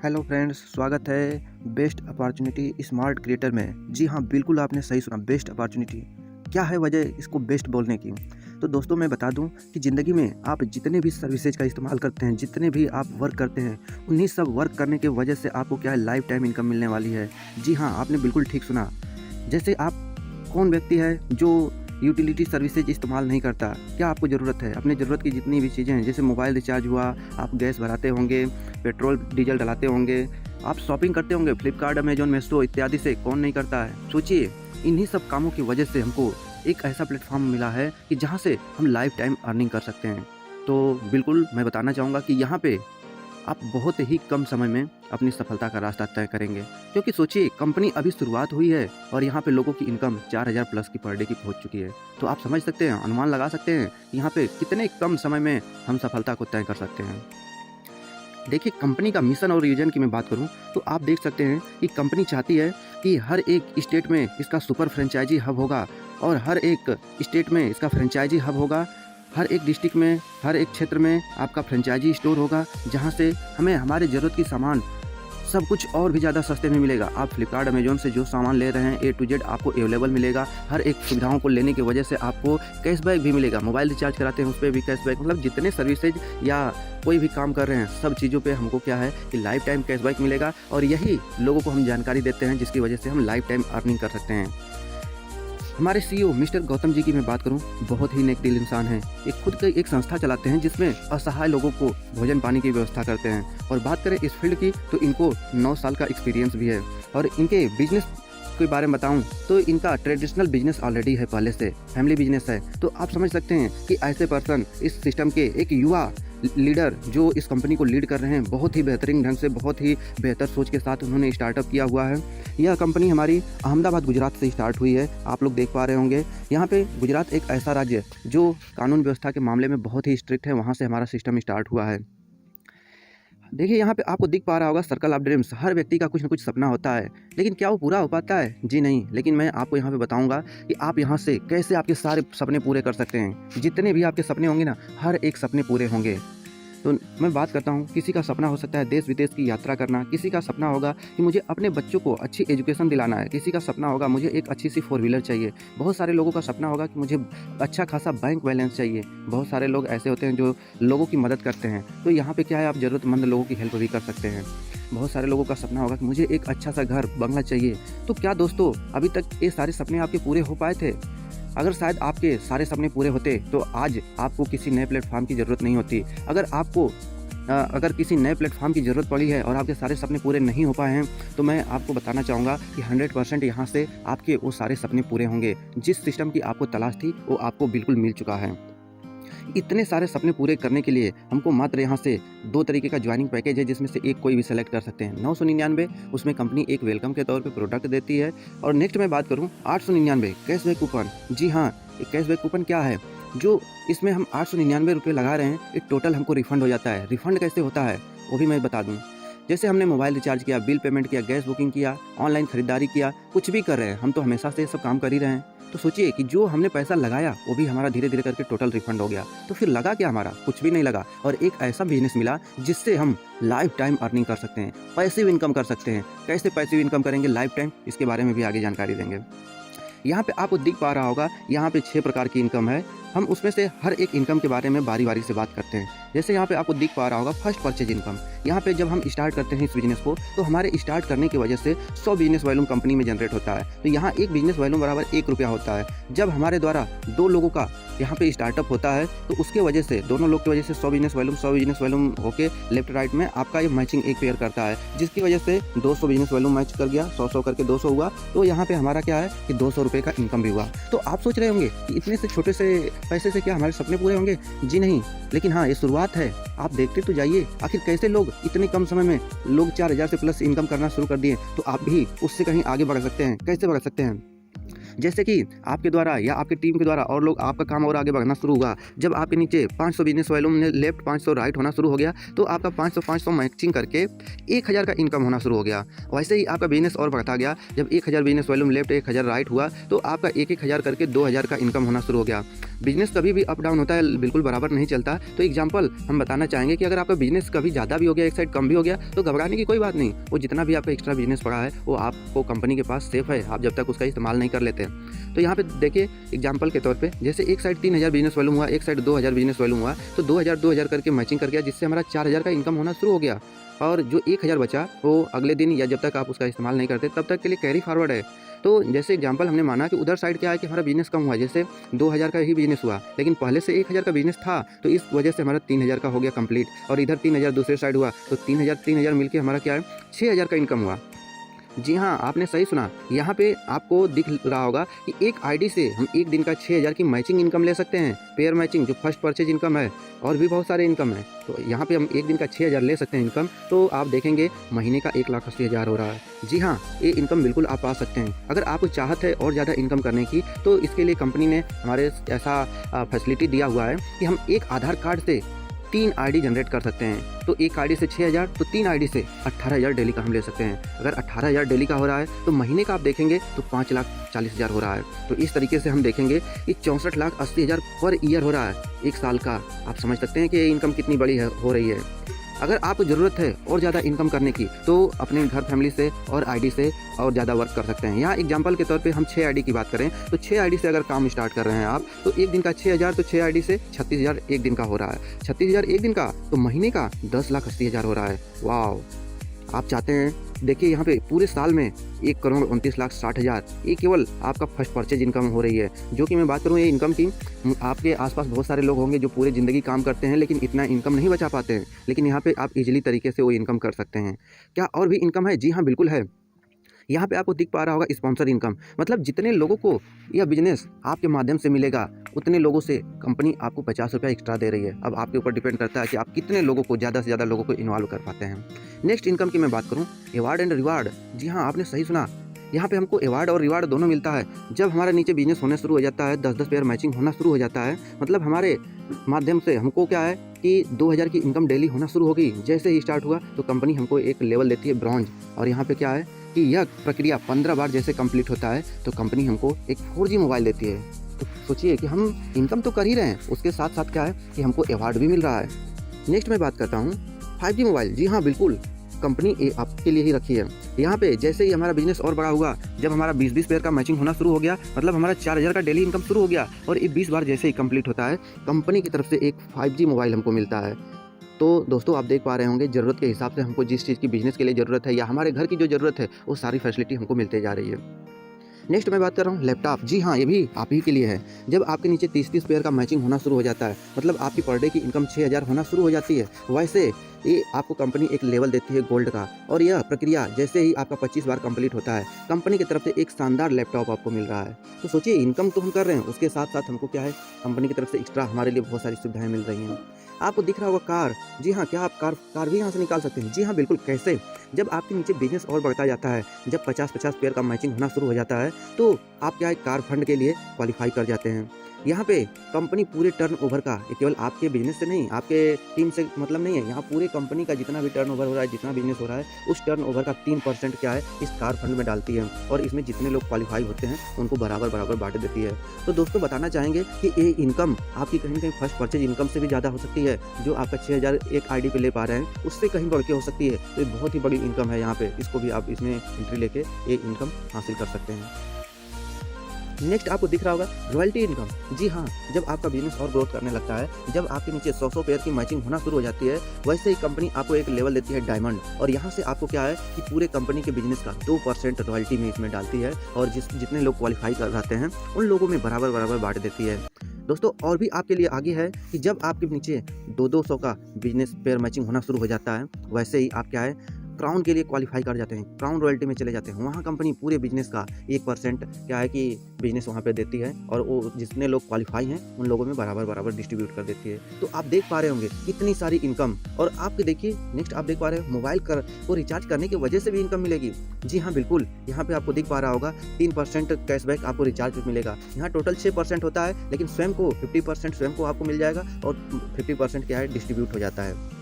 Hello friends, स्वागत है best opportunity smart creator में। जी हाँ, बिल्कुल आपने सही सुना, बेस्ट अपॉर्चुनिटी। क्या है वजह इसको बेस्ट बोलने की? तो दोस्तों मैं बता दूं कि ज़िंदगी में आप जितने भी सर्विसेज का इस्तेमाल करते हैं, जितने भी आप वर्क करते हैं, उन्हीं सब वर्क करने की वजह से आपको क्या है, लाइफ टाइम इनकम मिलने वाली है। जी हाँ, आपने बिल्कुल ठीक सुना। जैसे आप कौन व्यक्ति है जो यूटिलिटी सर्विसेज इस्तेमाल नहीं करता? क्या आपको ज़रूरत है? अपने ज़रूरत की जितनी भी चीज़ें हैं, जैसे मोबाइल रिचार्ज हुआ, आप गैस भराते होंगे, पेट्रोल डीजल डलाते होंगे, आप शॉपिंग करते होंगे फ्लिपकार्ट, अमेजॉन, मीशो इत्यादि से, कौन नहीं करता है? सोचिए, इन्हीं सब कामों की वजह से हमको एक ऐसा प्लेटफॉर्म मिला है कि जहाँ से हम लाइफ टाइम अर्निंग कर सकते हैं। तो बिल्कुल मैं बताना चाहूँगा कि यहाँ पे आप बहुत ही कम समय में अपनी सफलता का रास्ता तय करेंगे, क्योंकि सोचिए, कंपनी अभी शुरुआत हुई है और यहाँ पे लोगों की इनकम 4000 प्लस की पर डे की पहुँच चुकी है। तो आप समझ सकते हैं, अनुमान लगा सकते हैं यहाँ पे कितने कम समय में हम सफलता को तय कर सकते हैं। देखिए, कंपनी का मिशन और विजन की मैं बात करूं तो आप देख सकते हैं कि कंपनी चाहती है कि हर एक स्टेट में इसका सुपर फ्रेंचाइजी हब होगा और हर एक स्टेट में इसका फ्रेंचाइजी हब होगा। हर एक डिस्ट्रिक्ट में, हर एक क्षेत्र में आपका फ्रेंचाइजी स्टोर होगा, जहां से हमें हमारे ज़रूरत की सामान सब कुछ और भी ज़्यादा सस्ते में मिलेगा। आप फ्लिपकार्ट, अमेजॉन से जो सामान ले रहे हैं A to Z आपको अवेलेबल मिलेगा। हर एक सुविधाओं को लेने की वजह से आपको कैशबैक भी मिलेगा। मोबाइल रिचार्ज कराते हैं उस पर भी कैशबैक, मतलब जितने सर्विसेज या कोई भी काम कर रहे हैं सब चीज़ों पे हमको क्या है कि लाइफ टाइम कैशबैक मिलेगा। और यही लोगों को हम जानकारी देते हैं, जिसकी वजह से हम लाइफ टाइम अर्निंग कर सकते हैं। हमारे CEO मिस्टर गौतम जी की मैं बात करूं, बहुत ही नेक दिल इंसान हैं। ये खुद की एक संस्था चलाते हैं जिसमें असहाय लोगों को भोजन पानी की व्यवस्था करते हैं। और बात करें इस फील्ड की तो इनको 9 साल का एक्सपीरियंस भी है। और इनके बिजनेस के बारे में बताऊं तो इनका ट्रेडिशनल बिजनेस ऑलरेडी है, पहले से फैमिली बिजनेस है। तो आप समझ सकते हैं कि ऐसे पर्सन, इस सिस्टम के एक युवा लीडर जो इस कंपनी को लीड कर रहे हैं, बहुत ही बेहतरीन ढंग से, बहुत ही बेहतर सोच के साथ उन्होंने स्टार्टअप किया हुआ है। यह कंपनी हमारी अहमदाबाद, गुजरात से स्टार्ट हुई है। आप लोग देख पा रहे होंगे, यहाँ पे गुजरात एक ऐसा राज्य है जो कानून व्यवस्था के मामले में बहुत ही स्ट्रिक्ट है, वहाँ से हमारा सिस्टम स्टार्ट हुआ है। देखिए, यहाँ पे आपको दिख पा रहा होगा सर्कल ऑफ ड्रीम्स। हर व्यक्ति का कुछ न कुछ सपना होता है, लेकिन क्या वो पूरा हो पाता है? जी नहीं। लेकिन मैं आपको यहाँ पे बताऊँगा कि आप यहाँ से कैसे आपके सारे सपने पूरे कर सकते हैं। जितने भी आपके सपने होंगे ना, हर एक सपने पूरे होंगे। तो मैं बात करता हूँ, किसी का सपना हो सकता है देश विदेश की यात्रा करना, किसी का सपना होगा कि मुझे अपने बच्चों को अच्छी एजुकेशन दिलाना है, किसी का सपना होगा मुझे एक अच्छी सी 4 व्हीलर चाहिए, बहुत सारे लोगों का सपना होगा कि मुझे अच्छा खासा बैंक बैलेंस चाहिए। बहुत सारे लोग ऐसे होते हैं जो लोगों की मदद करते हैं। तो यहाँ पे क्या है, आप ज़रूरतमंद लोगों की हेल्प भी कर सकते हैं। बहुत सारे लोगों का सपना होगा कि मुझे एक अच्छा सा घर, बंगला चाहिए। तो क्या दोस्तों, अभी तक ये सारे सपने आपके पूरे हो पाए थे? अगर शायद आपके सारे सपने पूरे होते तो आज आपको किसी नए प्लेटफॉर्म की ज़रूरत नहीं होती। अगर किसी नए प्लेटफॉर्म की ज़रूरत पड़ी है और आपके सारे सपने पूरे नहीं हो पाए हैं, तो मैं आपको बताना चाहूँगा कि 100% यहाँ से आपके वो सारे सपने पूरे होंगे। जिस सिस्टम की आपको तलाश थी वो आपको बिल्कुल मिल चुका है। इतने सारे सपने पूरे करने के लिए हमको मात्र यहाँ से 2 तरीके का ज्वाइनिंग पैकेज है, जिसमें से एक कोई भी सेलेक्ट कर सकते हैं। 999, उसमें कंपनी एक वेलकम के तौर पे प्रोडक्ट देती है। और नेक्स्ट मैं बात करूँ 899 कैशबैक कूपन। जी हाँ, ये कैशबैक कूपन क्या है, जो इसमें हम 899 रुपये लगा रहे हैं, एक टोटल हमको रिफंड हो जाता है। रिफंड कैसे होता है वो भी मैं बता दूँ। जैसे हमने मोबाइल रिचार्ज किया, बिल पेमेंट किया, गैस बुकिंग किया, ऑनलाइन खरीदारी किया, कुछ भी कर रहे हैं, हम तो हमेशा से ये सब काम कर ही रहे हैं। तो सोचिए कि जो हमने पैसा लगाया वो भी हमारा धीरे धीरे करके टोटल रिफंड हो गया। तो फिर लगा क्या, हमारा कुछ भी नहीं लगा। और एक ऐसा बिजनेस मिला जिससे हम लाइफ टाइम अर्निंग कर सकते हैं, पैसिव इनकम कर सकते हैं। कैसे पैसिव इनकम करेंगे लाइफ टाइम, इसके बारे में भी आगे जानकारी देंगे। यहाँ पे आपको दिख पा रहा होगा, यहाँ पे 6 प्रकार की इनकम है। हम उसमें से हर एक इनकम के बारे में बारी बारी से बात करते हैं। जैसे यहाँ पे आपको दिख पा रहा होगा फर्स्ट परचेज इनकम। यहाँ पे जब हम स्टार्ट करते हैं इस बिजनेस को, तो हमारे स्टार्ट करने की वजह से 100 बिजनेस वॉल्यूम कंपनी में जनरेट होता है। तो यहाँ एक बिजनेस वॉल्यूम बराबर 1 रुपया होता है। जब हमारे द्वारा 2 लोगों का यहाँ पे स्टार्टअप होता है, तो उसके वजह से, दोनों लोग की वजह से 100 बिजनेस वॉल्यूम होके लेफ्ट राइट में आपका ये मैचिंग एक पेयर करता है, जिसकी वजह से 200 बिजनेस वॉल्यूम मैच कर गया, 100 करके 200 हुआ। तो यहाँ पे हमारा क्या है कि 200 रुपये का इनकम भी हुआ। तो आप सोच रहे होंगे कि इतने से छोटे से पैसे से क्या हमारे सपने पूरे होंगे? जी नहीं, लेकिन हाँ, ये शुरुआत है। आप देखते तो जाइए आखिर कैसे लोग इतने कम समय में लोग 4000 से प्लस इनकम करना शुरू कर दिए। तो आप भी उससे कहीं आगे बढ़ सकते हैं। कैसे बढ़ सकते हैं? जैसे कि आपके द्वारा या आपकी टीम के द्वारा और लोग आपका काम और आगे बढ़ना शुरू हुआ, जब आपके नीचे 500 बिजनेस वॉल्यूम ने लेफ्ट 500 राइट होना शुरू हो गया, तो आपका 500 मैचिंग करके 1000 का इनकम होना शुरू हो गया। वैसे ही आपका बिजनेस और बढ़ता गया, जब 1000 बिजनेस वॉल्यूम लेफ्ट 1000 राइट हुआ, तो आपका 1000 करके 2000 का इनकम होना शुरू हो गया। बिजनेस कभी भी अप डाउन होता है, बिल्कुल बराबर नहीं चलता। तो एग्जाम्पल हम बताना चाहेंगे कि अगर आपका बिजनेस कभी ज़्यादा भी हो गया, एक साइड कम भी हो गया, तो घबराने की कोई बात नहीं। वो जितना भी आपका एक्स्ट्रा बिजनेस पड़ा है वो आपको कंपनी के पास सेफ है, आप जब तक उसका इस्तेमाल नहीं कर लेते। तो यहाँ पे देखिए एग्जाम्पल के तौर पे, जैसे एक साइड 3000 बिजनेस वॉल्यूम हुआ, एक साइड 2000 बिजनेस वॉल्यूम हुआ, तो 2000 करके मैचिंग कर गया, जिससे हमारा 4000 का इनकम होना शुरू हो गया। और जो 1000 बचा वो अगले दिन या जब तक आप उसका इस्तेमाल नहीं करते तब तक के लिए कैरी फॉरवर्ड है। तो जैसे एग्जांपल हमने माना कि उधर साइड क्या है कि हमारा बिजनेस कम हुआ, जैसे 2000 का ही बिजनेस हुआ, लेकिन पहले से 1000 का बिजनेस था, तो इस वजह से हमारा 3000 का हो गया कंप्लीट। और इधर 3000 दूसरे साइड हुआ, तो 3000 मिलके हमारा क्या है 6000 का इनकम हुआ। जी हाँ, आपने सही सुना। यहाँ पे आपको दिख रहा होगा कि एक आईडी से हम एक दिन का 6000 की मैचिंग इनकम ले सकते हैं, पेयर मैचिंग जो फर्स्ट परचेज इनकम है, और भी बहुत सारे इनकम है। तो यहाँ पे हम एक दिन का 6000 ले सकते हैं इनकम, तो आप देखेंगे महीने का 1,80,000 हो रहा है। जी हाँ, ये इनकम बिल्कुल आप पा सकते हैं। अगर आपको चाहत है और ज़्यादा इनकम करने की, तो इसके लिए कंपनी ने हमारे ऐसा फैसिलिटी दिया हुआ है कि हम एक आधार कार्ड से 3 आईडी जनरेट कर सकते हैं। तो एक आईडी से 6000, तो 3 आईडी से 18000 डेली का हम ले सकते हैं। अगर 18000 डेली का हो रहा है, तो महीने का आप देखेंगे तो 5,40,000 हो रहा है। तो इस तरीके से हम देखेंगे कि 64,80,000 पर ईयर हो रहा है एक साल का। आप समझ सकते हैं कि ये इनकम कितनी बड़ी हो रही है। अगर आपको ज़रूरत है और ज़्यादा इनकम करने की, तो अपने घर फैमिली से और आईडी से और ज़्यादा वर्क कर सकते हैं। यहाँ एग्जांपल के तौर पे हम 6 आईडी की बात करें, तो 6 आईडी से अगर काम स्टार्ट कर रहे हैं आप, तो एक दिन का 6000, तो 6 आईडी से 36,000 एक दिन का हो रहा है। 36,000 एक दिन का, तो महीने का 10,80,000 हो रहा है। वाह! आप चाहते हैं, देखिए यहाँ पे पूरे साल में 1,29,60,000 ये केवल आपका फर्स्ट परचेज इनकम हो रही है। जो कि मैं बात करूँ ये इनकम की, आपके आसपास बहुत सारे लोग होंगे जो पूरे ज़िंदगी काम करते हैं लेकिन इतना इनकम नहीं बचा पाते हैं, लेकिन यहाँ पे आप इजीली तरीके से वो इनकम कर सकते हैं। क्या और भी इनकम है? जी हाँ, बिल्कुल है। यहाँ पे आपको दिख पा रहा होगा स्पॉन्सर इनकम, मतलब जितने लोगों को यह बिजनेस आपके माध्यम से मिलेगा, उतने लोगों से कंपनी आपको 50 रुपया एक्स्ट्रा दे रही है। अब आपके ऊपर डिपेंड करता है कि आप कितने लोगों को, ज़्यादा से ज़्यादा लोगों को इन्वॉल्व कर पाते हैं। नेक्स्ट इनकम की मैं बात करूँ, अवार्ड एंड रिवार्ड। जी हाँ, आपने सही सुना। यहाँ पे हमको अवार्ड और रिवार्ड दोनों मिलता है। जब हमारे नीचे बिजनेस होने शुरू हो जाता है, 10-10 पेयर मैचिंग होना शुरू हो जाता है, मतलब हमारे माध्यम से हमको क्या है कि 2000 की इनकम डेली होना शुरू हो गई। जैसे ही स्टार्ट हुआ तो कंपनी हमको एक लेवल देती है ब्रॉन्ज, और यहाँ पे क्या है कि यह प्रक्रिया 15 बार जैसे कंप्लीट होता है तो कंपनी हमको एक 4G मोबाइल देती है। तो सोचिए कि हम इनकम तो कर ही रहे हैं, उसके साथ साथ क्या है कि हमको अवार्ड भी मिल रहा है। नेक्स्ट मैं बात करता हूँ 5G मोबाइल। जी हाँ, बिल्कुल कंपनी आपके लिए ही रखी है। यहाँ पे जैसे ही हमारा बिजनेस और बड़ा हुआ, जब हमारा 20-20 पेयर का मैचिंग होना शुरू हो गया, मतलब हमारा 4000 का डेली इनकम शुरू हो गया, और ये 20 बार जैसे ही कंप्लीट होता है, कंपनी की तरफ से एक 5G मोबाइल हमको मिलता है। तो दोस्तों आप देख पा रहे होंगे, ज़रूरत के हिसाब से हमको जिस चीज़ की बिजनेस के लिए ज़रूरत है या हमारे घर की जो ज़रूरत है, वो सारी फैसिलिटी हमको मिलते जा रही है। नेक्स्ट मैं बात कर रहा हूँ लैपटॉप। जी हाँ, ये भी आप ही के लिए है। जब आपके नीचे 30-30 पेयर का मैचिंग होना शुरू हो जाता है, मतलब आपकी पर डे की इनकम 6000 होना शुरू हो जाती है। वैसे ये आपको कंपनी एक लेवल देती है गोल्ड का, और यह प्रक्रिया जैसे ही आपका 25 बार कंप्लीट होता है, कंपनी की तरफ से एक शानदार लैपटॉप आपको मिल रहा है। तो सोचिए, इनकम तो हम कर रहे हैं, उसके साथ साथ हमको क्या है, कंपनी की तरफ से एक्स्ट्रा हमारे लिए बहुत सारी सुविधाएं मिल रही हैं। आपको दिख रहा होगा कार। जी हाँ, क्या आप कार भी यहाँ से निकाल सकते हैं? जी हाँ, बिल्कुल। कैसे? जब आपके नीचे बिजनेस और बढ़ता जाता है, जब 50-50 पेयर का मैचिंग होना शुरू हो जाता है, तो आप क्या है, कार फंड के लिए क्वालिफाई कर जाते हैं। यहाँ पे कंपनी पूरे टर्नओवर का, ये केवल आपके बिजनेस से नहीं, आपके टीम से मतलब नहीं है, यहाँ पूरे कंपनी का जितना भी टर्नओवर हो रहा है, जितना बिजनेस हो रहा है, उस टर्नओवर का 3% क्या है इस कार फंड में डालती है, और इसमें जितने लोग क्वालिफाई होते हैं उनको बराबर बांट देती है। तो दोस्तों बताना चाहेंगे कि ये इनकम आपकी कहीं ना कहीं फर्स्ट परचेज इनकम से भी ज़्यादा हो सकती है। जो आपका 6000 एक आईडी पे ले पा रहे हैं, उससे कहीं बढ़ के हो सकती है। तो ये बहुत ही बड़ी इनकम है यहाँ पे, इसको भी आप इसमें एंट्री लेके ये इनकम हासिल कर सकते हैं। नेक्स्ट आपको दिख रहा होगा रॉयल्टी इनकम। जी हाँ, जब आपका बिजनेस और ग्रोथ करने लगता है, जब आपके नीचे 100 पेयर की मैचिंग होना शुरू हो जाती है, वैसे ही कंपनी आपको एक लेवल देती है डायमंड, और यहाँ से आपको क्या है कि पूरे कंपनी के बिजनेस का 2% रॉयल्टी में इसमें डालती है, और जितने लोग क्वालिफाई कर जाते हैं उन लोगों में बराबर बांट देती है। दोस्तों और भी आपके लिए आगे है कि जब आपके नीचे 200 का बिजनेस पेयर मैचिंग होना शुरू हो जाता है, वैसे ही आप क्या है क्राउन के लिए क्वालिफाई कर जाते हैं, क्राउन रॉयल्टी में चले जाते हैं, वहाँ कंपनी पूरे बिजनेस का 1% क्या है कि बिजनेस वहाँ पे देती है और वो जितने लोग क्वालिफाई हैं उन लोगों में बराबर डिस्ट्रीब्यूट कर देती है। तो आप देख पा रहे होंगे कितनी सारी इनकम। और आपके देखिए नेक्स्ट आप देख पा रहे हो मोबाइल को रिचार्ज करने की वजह से भी इनकम मिलेगी। जी हाँ बिल्कुल, यहाँ पे आपको दिख पा रहा होगा 3% कैशबैक आपको रिचार्ज पे मिलेगा। यहाँ टोटल 6% होता है, लेकिन स्वयं को 50% स्वयं को आपको मिल जाएगा और 50% क्या है डिस्ट्रीब्यूट हो जाता है।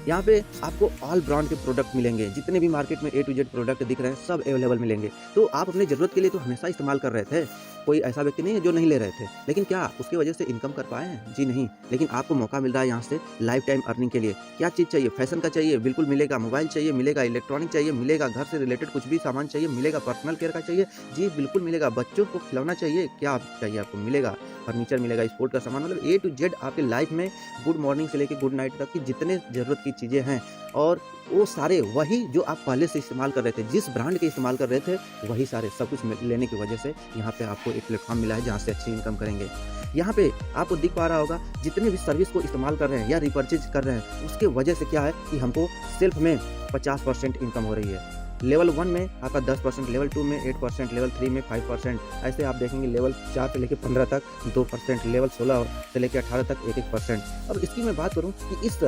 यहाँ पे आपको ऑल ब्रांड के प्रोडक्ट मिलेंगे, जितने भी मार्केट में A to Z प्रोडक्ट दिख रहे हैं सब अवेलेबल मिलेंगे। तो आप अपनी ज़रूरत के लिए तो हमेशा इस्तेमाल कर रहे थे, कोई ऐसा व्यक्ति नहीं है जो नहीं ले रहे थे, लेकिन क्या उसकी वजह से इनकम कर पाए हैं? जी नहीं। लेकिन आपको मौका मिल रहा है यहाँ से लाइफ टाइम अर्निंग के लिए। क्या चीज़ चाहिए? फैशन का चाहिए बिल्कुल मिलेगा, मोबाइल चाहिए मिलेगा, इलेक्ट्रॉनिक चाहिए मिलेगा, घर से रिलेटेड कुछ भी सामान चाहिए मिलेगा, पर्सनल केयर का चाहिए जी बिल्कुल मिलेगा, बच्चों को खिलौना चाहिए क्या चाहिए आपको मिलेगा, फर्नीचर मिलेगा, स्पोर्ट का सामान, मतलब A to Z आपकी लाइफ में गुड मॉर्निंग से लेकर गुड नाइट तक की जितने ज़रूरत की चीज़ें हैं और वो सारे वही जो आप पहले से इस्तेमाल कर रहे थे, जिस ब्रांड के इस्तेमाल कर रहे थे वही सारे सब कुछ लेने की वजह से यहाँ पे आपको एक प्लेटफॉर्म मिला है जहाँ से अच्छी इनकम करेंगे। यहाँ पे आपको दिख पा रहा होगा जितने भी सर्विस को इस्तेमाल कर रहे हैं या रिपर्चेज कर रहे हैं उसके वजह से क्या है कि हमको सेल्फ में 50% इनकम हो रही है। लेवल 1 में आपका 10%, लेवल 2 में 8%, लेवल 3 में 5%, ऐसे आप देखेंगे लेवल 4 से लेकर 15 तक 2%, लेवल 16 से लेकर 18 तक 1%। अब इसकी मैं बात करूं कि इस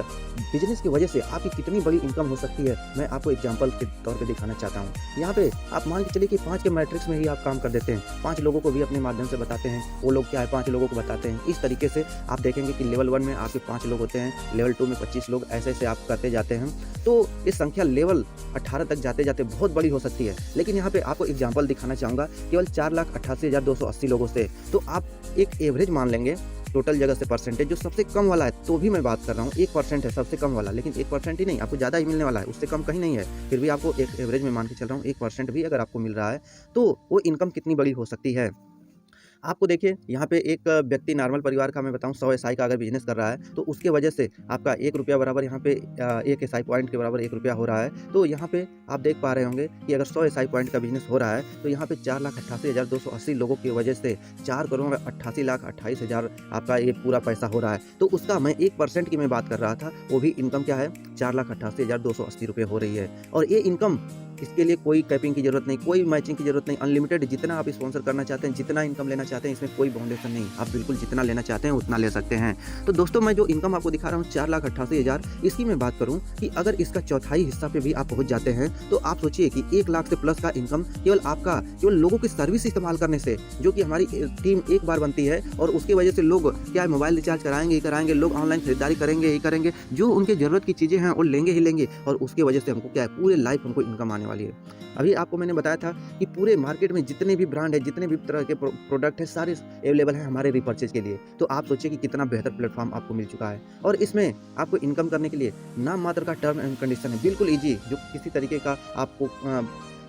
बिजनेस की वजह से आपकी कितनी बड़ी इनकम हो सकती है, मैं आपको एग्जांपल के तौर पे दिखाना चाहता हूं। यहाँ पे आप मान के चलिए कि 5 के मैट्रिक्स में ही आप काम कर देते हैं, 5 लोगों को भी अपने माध्यम से बताते हैं, वो लोग क्या है 5 लोगों को बताते हैं। इस तरीके से आप देखेंगे कि लेवल 1 में आपके 5 लोग होते हैं, लेवल 2 में 25 लोग, ऐसे आप करते जाते हैं। तो इस संख्या लेवल 18 तक जाते जाते बहुत बड़ी हो सकती है। लेकिन यहाँ पे आपको एग्जांपल दिखाना चाहूँगा केवल 4,88,280 लोगों से। तो आप एक एवरेज मान लेंगे टोटल जगह से परसेंटेज जो सबसे कम वाला है, तो भी मैं बात कर रहा हूँ 1% है सबसे कम वाला, लेकिन 1% ही नहीं, आपको ज़्यादा ही मिलने वाला है, उससे कम कहीं नहीं है। फिर भी आपको एक एवरेज में मान के चल रहा हूँ 1% भी अगर आपको मिल रहा है तो वो इनकम कितनी बड़ी हो सकती है। आपको देखिए यहाँ पे एक व्यक्ति नॉर्मल परिवार का मैं बताऊँ 100 SI का अगर बिजनेस कर रहा है तो उसके वजह से आपका 1 रुपया बराबर यहाँ पे 1 SI पॉइंट के बराबर 1 रुपया हो रहा है। तो यहाँ पे आप देख पा रहे होंगे कि अगर 100 SI पॉइंट का बिजनेस हो रहा है तो यहाँ पे 4,88,280 लोगों की वजह से 4,88,28,000 आपका ये पूरा पैसा हो रहा है। तो उसका मैं 1% की मैं बात कर रहा था, वो भी इनकम क्या है 4,88,280 रुपये हो रही है। और ये इनकम इसके लिए कोई कैपिंग की जरूरत नहीं, कोई मैचिंग की जरूरत नहीं, अनलिमिटेड जितना आप स्पॉन्सर करना चाहते हैं, जितना इनकम लेना चाहते हैं, इसमें कोई बाउंडेशन नहीं, आप बिल्कुल जितना लेना चाहते हैं उतना ले सकते हैं। तो दोस्तों मैं जो इनकम आपको दिखा रहा हूँ 4,88,000, इसकी मैं बात करूँ कि अगर इसका चौथाई हिस्सा पे भी आप पहुँच जाते हैं तो आप सोचिए कि 1 लाख से प्लस का इनकम केवल लोगों की सर्विस इस्तेमाल करने से, जो कि हमारी टीम एक बार बनती है और उसकी वजह से लोग क्या है मोबाइल रिचार्ज कराएंगे, लोग ऑनलाइन खरीदारी करेंगे, जो उनकी जरूरत की चीज़ें हैं वो लेंगे और उसकी वजह से हमको क्या है पूरे लाइफ हमको इनकम आने वाली है। अभी आपको मैंने बताया था कि पूरे मार्केट में जितने भी ब्रांड है, जितने भी तरह के प्रोडक्ट है, सारे अवेलेबल हैं हमारे रिपर्चेज के लिए। तो आप सोचिए कि कितना बेहतर प्लेटफॉर्म आपको मिल चुका है और इसमें आपको इनकम करने के लिए नाम मात्र का टर्म एंड कंडीशन है, बिल्कुल ईजी, जो किसी तरीके का आपको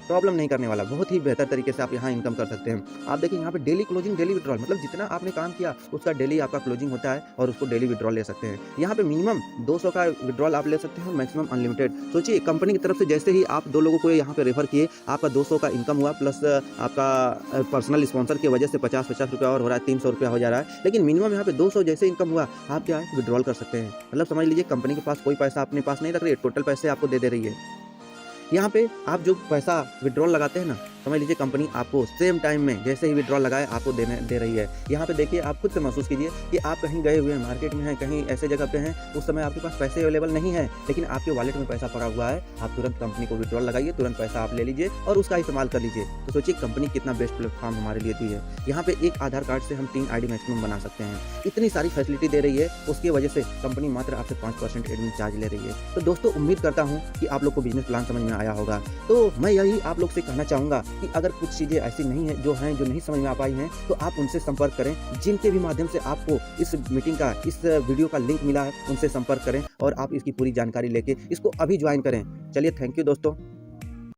प्रॉब्लम नहीं करने वाला, बहुत ही बेहतर तरीके से आप यहाँ इनकम कर सकते हैं। आप देखिए यहाँ पे डेली क्लोजिंग, डेली विड्रॉल, मतलब जितना आपने काम किया उसका डेली आपका क्लोजिंग होता है और उसको डेली विड्रॉल ले सकते हैं। यहाँ पे मिनिमम 200 का विड्रॉल आप ले सकते हैं, मैक्सिमम अनलिमिटेड। सोचिए कंपनी की तरफ से जैसे ही आप 2 लोगों को यहाँ पे रेफर किए, आपका 200 का इनकम हुआ, प्लस आपका पर्सनल स्पॉन्सर की वजह से 50 रुपया और हो रहा है, 300 रुपया हो जा रहा है। लेकिन मिनिमम यहाँ पे 200 जैसे इनकम हुआ, आप क्या है विड्रॉल कर सकते हैं। मतलब समझ लीजिए कंपनी के पास कोई पैसा अपने पास नहीं रख रही है, टोटल पैसे आपको दे रही है। यहाँ पे आप जो पैसा विड्रॉल लगाते हैं ना, समझ लीजिए कंपनी आपको सेम टाइम में जैसे ही विड्रॉल लगाए आपको दे रही है। यहाँ पे देखिए आप खुद से महसूस कीजिए कि आप कहीं गए हुए हैं, मार्केट में हैं, कहीं ऐसे जगह पे हैं, उस समय आपके पास पैसे अवेलेबल नहीं है, लेकिन आपके वॉलेट में पैसा पड़ा हुआ है, आप तुरंत कंपनी को विड्रॉल लगाइए, तुरंत पैसा आप ले लीजिए और उसका इस्तेमाल कर लीजिए। तो सोचिए कंपनी कितना बेस्ट प्लेटफॉर्म हमारे लिए दी है। यहाँ पे एक आधार कार्ड से हम 3 ID मैक्सिमम बना सकते हैं, इतनी सारी फैसिलिटी दे रही है, उसकी वजह से कंपनी मात्र आपसे 5% एडमिन चार्ज ले रही है। तो दोस्तों उम्मीद करता हूँ कि आप लोग को बिजनेस प्लान समझ में आया होगा। तो मैं यही आप लोग से कहना चाहूँगा कि अगर कुछ चीज़ें ऐसी नहीं है जो नहीं समझ में आ पाई हैं तो आप उनसे संपर्क करें, जिनके भी माध्यम से आपको इस मीटिंग का, इस वीडियो का लिंक मिला है, उनसे संपर्क करें और आप इसकी पूरी जानकारी लेके इसको अभी ज्वाइन करें। चलिए थैंक यू दोस्तों।